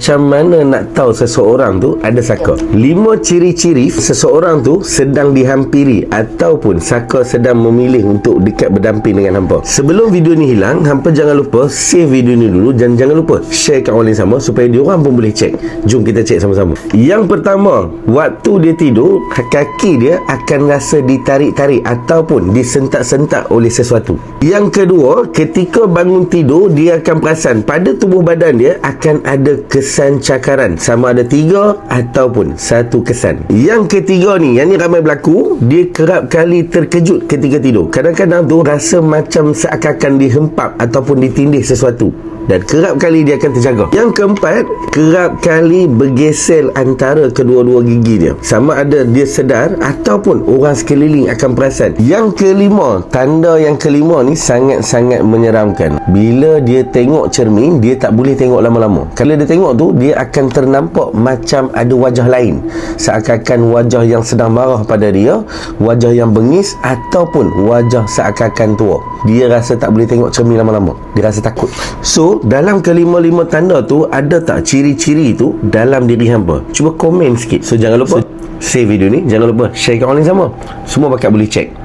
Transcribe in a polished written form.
macam mana nak tahu seseorang tu ada saka? 5 ciri-ciri seseorang tu sedang dihampiri ataupun saka sedang memilih untuk dekat berdamping dengan hampa. Sebelum video ni hilang, hampa jangan lupa save video ni dulu dan jangan lupa share kat orang lain sama supaya diorang pun boleh cek. Jom kita cek sama-sama. Yang pertama, waktu dia tidur, kaki dia akan rasa ditarik-tarik ataupun disentak-sentak oleh sesuatu. Yang kedua, ketika bangun tidur, dia akan perasan pada tubuh badan dia akan ada kesan cakaran, sama ada 3 ataupun 1 kesan. Yang ketiga ni, yang ni ramai berlaku, dia kerap kali terkejut ketika tidur. Kadang-kadang tu rasa macam seakan-akan dihempap ataupun ditindih sesuatu, dan kerap kali dia akan terjaga. Yang keempat, kerap kali bergesel antara kedua-dua gigi dia, sama ada dia sedar ataupun orang sekeliling akan perasan. Yang kelima, tanda yang kelima ni sangat-sangat menyeramkan. Bila dia tengok cermin, dia tak boleh tengok lama-lama. Kalau dia tengok tu, dia akan ternampak macam ada wajah lain, seakan-akan wajah yang sedang marah pada dia, wajah yang bengis ataupun wajah seakan-akan tua. Dia rasa tak boleh tengok cermin lama-lama, dia rasa takut. So, dalam kelima-lima tanda tu, ada tak ciri-ciri tu dalam diri hampa? Cuba komen sikit. So, jangan lupa save video ni, jangan lupa share kat orang lain sama. Semua bakal boleh check.